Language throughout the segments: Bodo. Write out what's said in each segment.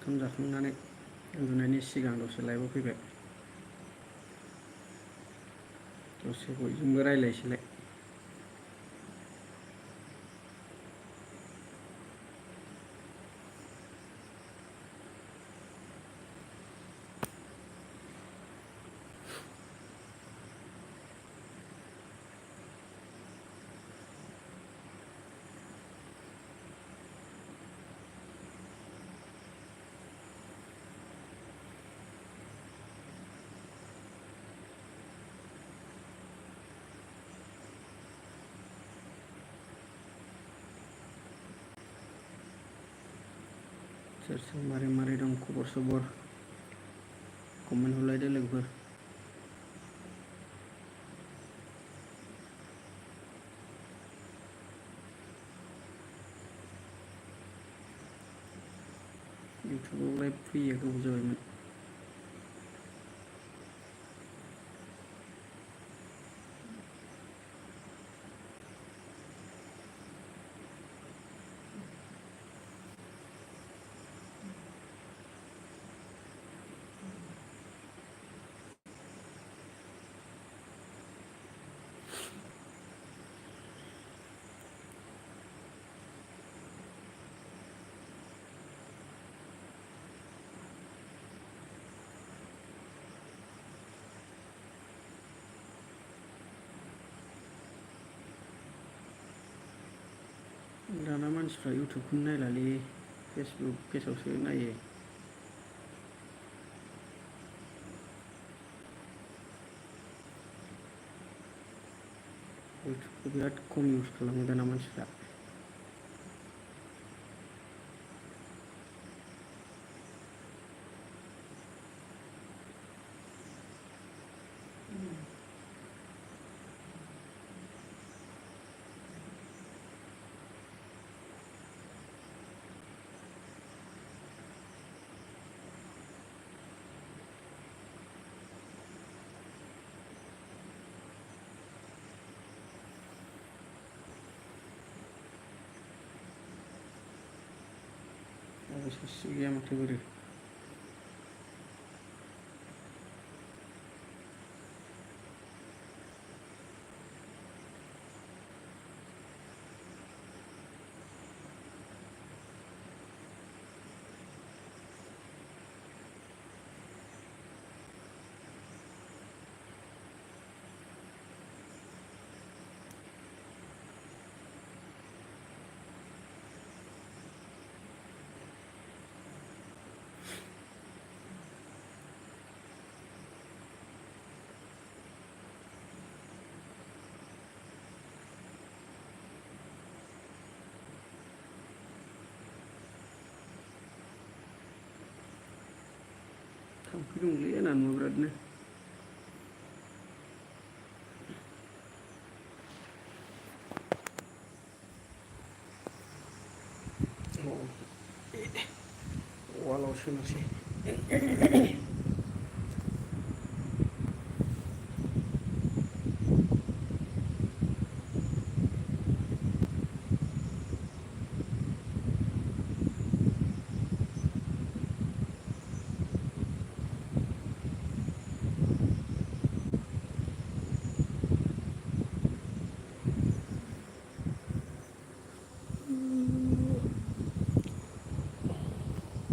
ओंखाम जाखांनानै उन्दुनायनि सिगां दसे लाइभआव फैबाय। दसे बयजोंबो रायज्लायसैलाय। सोर सोर मारै मारै दं खबर सबर कमेन्ट हरलायदो लोगोफोर। इउटुबाव लाइभ फैया गोबाव जाबायमोन। दाना मानसिफ्रा इउटुबखौनो नायलालै फेसबुक पेजावसो नायो। इउटुबखौ बिराद खम इउस खालामो दाना मानसिफ्रा। सासे गैया माथो बोरो। थाम्फै दंलै आंना न'आव बिरादनो। वालाव सोनोसै।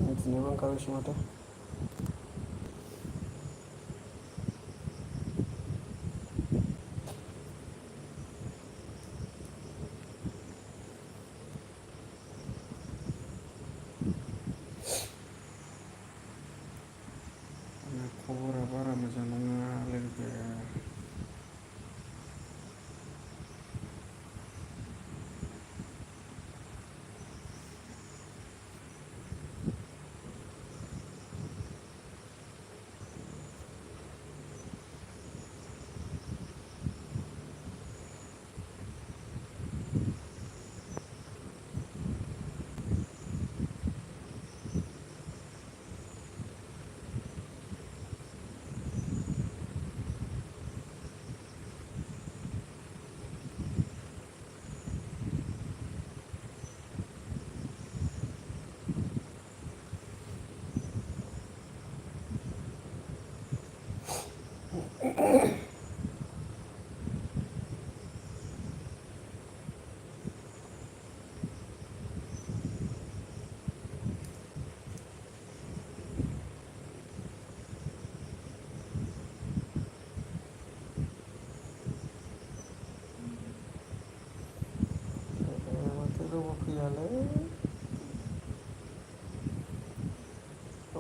उन्दुनोबो ओंखारबायसो माथो। आंना खबरा बारा मोजां नङा लोगोफोर।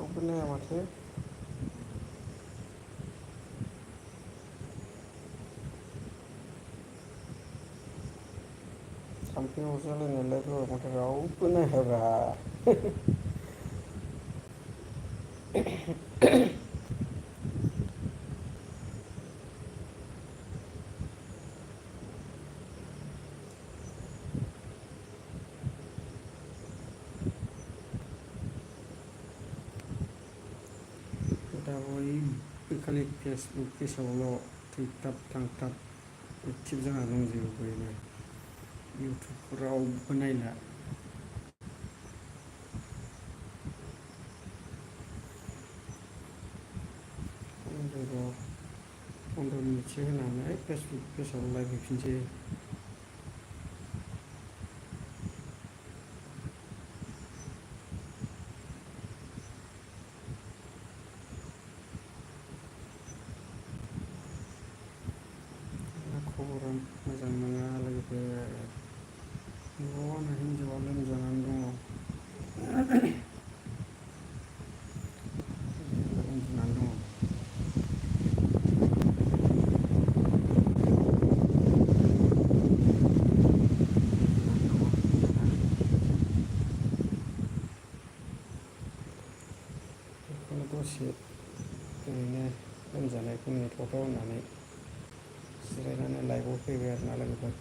फट'खौ नाया माथो। थाम्फै अरजालायनायलाय र' माथो रावबो नायाब्रा। दा बयबो खालि फेसबुक पेजआवल' थैथाब थांथाब एक्टिभ जाना दंजोबो बयबो। इउटुबखौ रावबो नायला। फन्द्र' मिनिटसो होनानै फेसबुक पेजआव लाइभ हैफिनसै। खबरा मोजां नङा लोगोफोर। न'आव आंना हिन्जावा लोमजानानै दङ। उन्दुनानै दङ। बेखौनो दसे ओरैनो लोमजानायखौ नेथ'थ' होननानै जिरायनानै लाइभआव फैबाय आरोना लोगोफोर।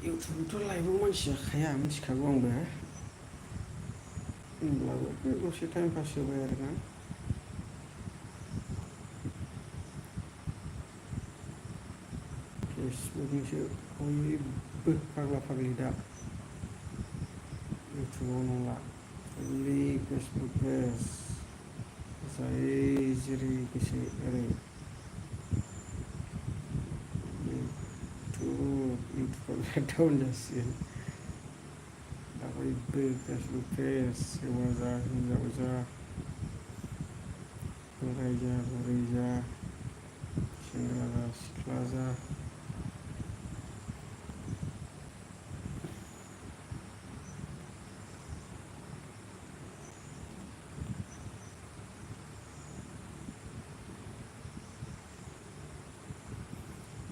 इउटुबावथ' लाइभआव मानसि जाखाया मिथिखागौ आंबो। होमब्लाबो बे दसे टाइम पास होबाय आरोना। फेसबुकनिसो बयबो फाग्ला फाग्लि दा। इउटुबाव नंला खालि फेसबुक पेज। जाय जेरै गोसो एरै। इउटुबाव डाउन जासिगोन। दा बयबो फेसबुक पेज हौवा जा हिनजाव जा बोराय जा बुरै जा सेंग्रा जा सिख्ला जा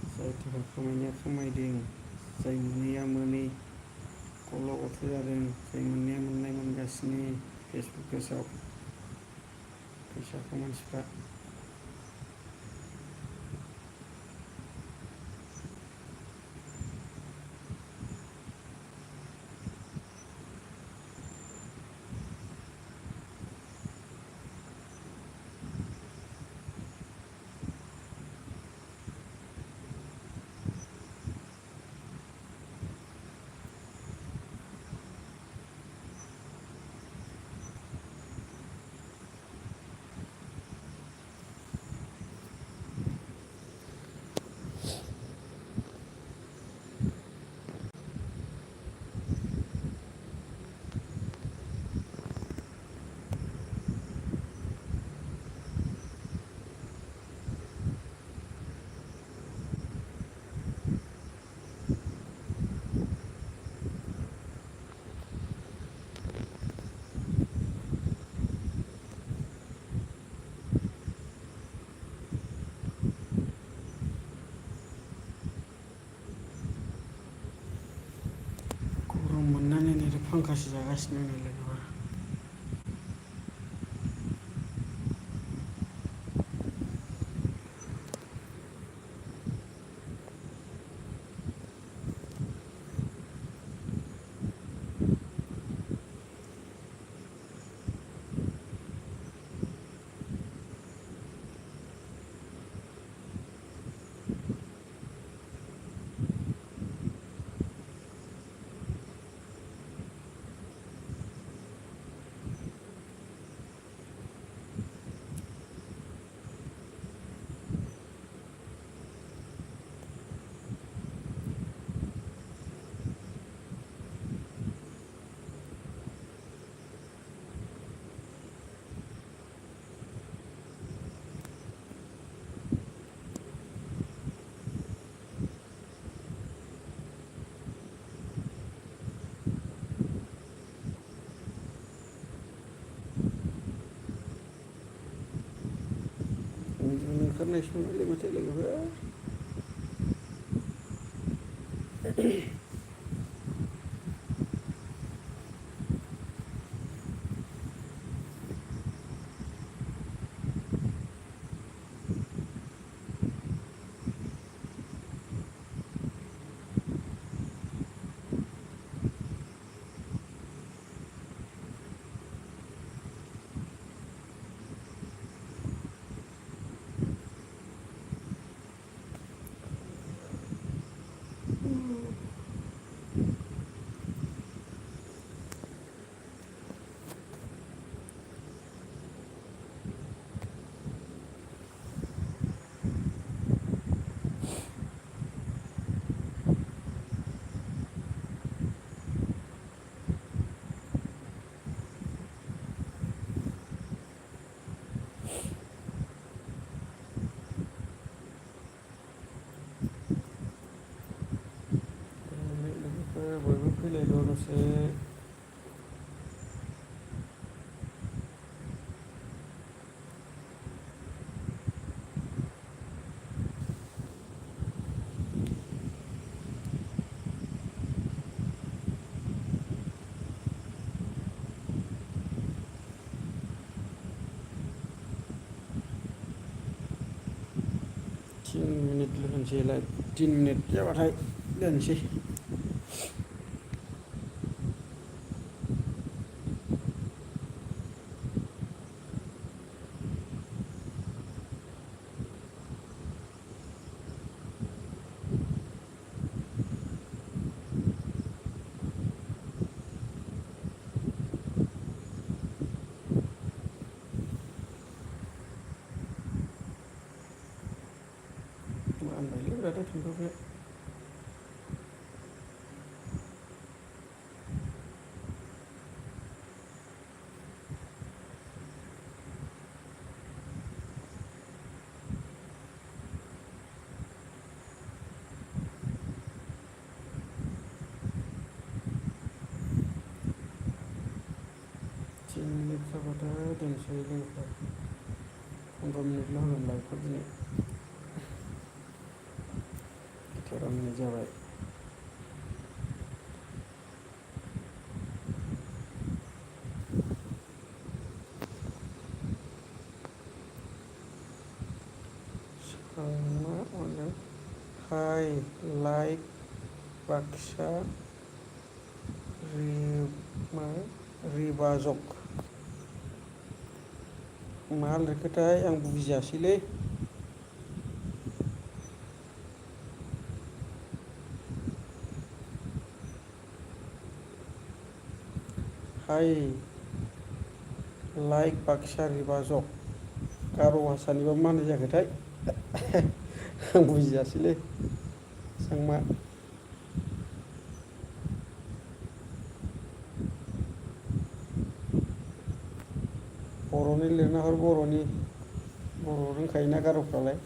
जाय थाखा खामायनाया खामायदों, जाय मोनैया मोनै गला गथ' जादों, जाय मोननाया मोननाय मोनगासिनो फेसबुक पेजआव फैसाखौ मानसिफ्रा। गरम मोननानै नै फांखासो जागासिनो नै लोगोफोर। होननाय समावलाय माथो लोगोफोर बयबो फैलायल' दसे तीन मिनिट होनोसैलाय 3 मिनिट जाबाथाय दोनसै मानबायलै ब्रादा थांथ'बाय 3 मिनिट जाबाथाय दोनसै लोगोफोर 15 मिनिटल' होगोन लाइभखौ दिनै 13 मिनिट जाबाय मा होनो हाय लाइक बाक्सा रिबाजक मा लिरखोथाय आं बुजियासैलै हाय लाइक बाक्सा रिबाजक गार' भाषानिबा मा होननाय जाखोथाय आं बुजियासैलै सांमा बर'नि लिरना हर बर'नि बर' रोंखायोना गार'फ्रालाय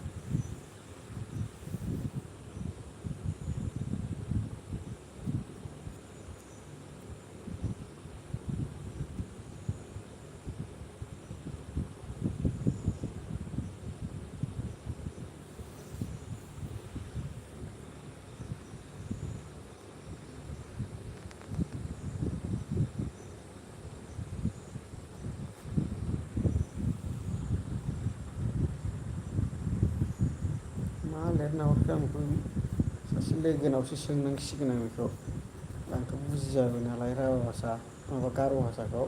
मा लिरना हरखो आं बेखौ सासे लोगोनावसो सोंनांसिगोन आं बेखौ आंथ' बुजियाबो नालाय राभा भाषा माबा गार' भाषाखौ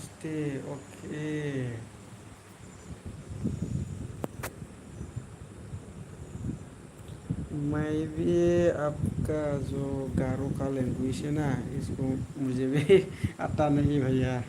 नमस्ते ओके मैं भी आपका जो गारो का लैंग्वेज है ना इसको मुझे भी आता नहीं भैया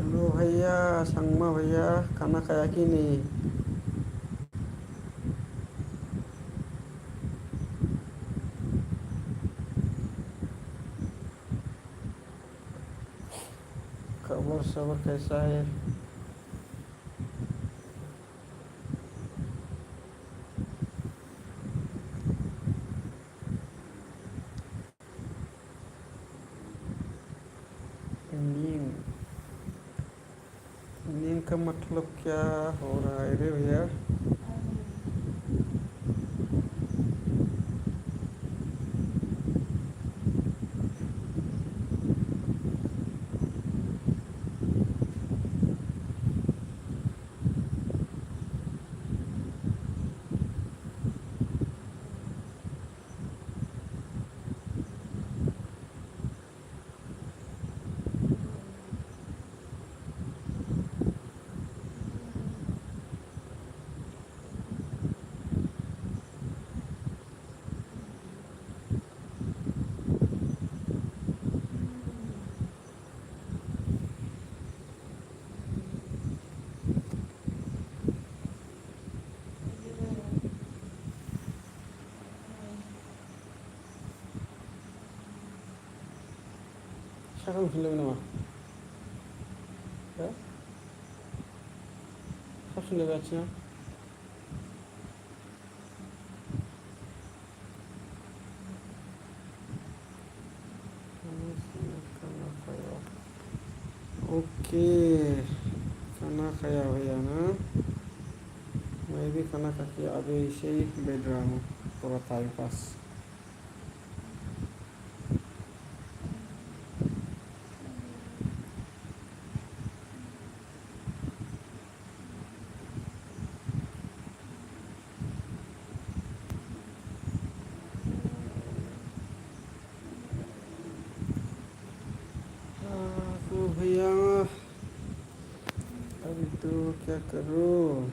हेलो भैया संगमा भैया खाना खाया कि नहीं खबर सबर कैसा है नींद नींद का मतलब क्या हो रहा है रे भैया साखा फिल्म नामा साबसिन जागासिनो ओके खाना खाया भैया ना मैं भी खाना खा के अभी ऐसे ही बैठ रहा हूँ थोड़ा टाइम पास तो भैया अभी तो क्या करूँ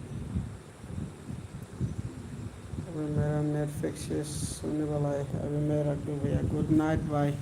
अभी मेरा नेट फिक्स होने वाला है अभी मैं रख दूँ भैया गुड नाइट बाय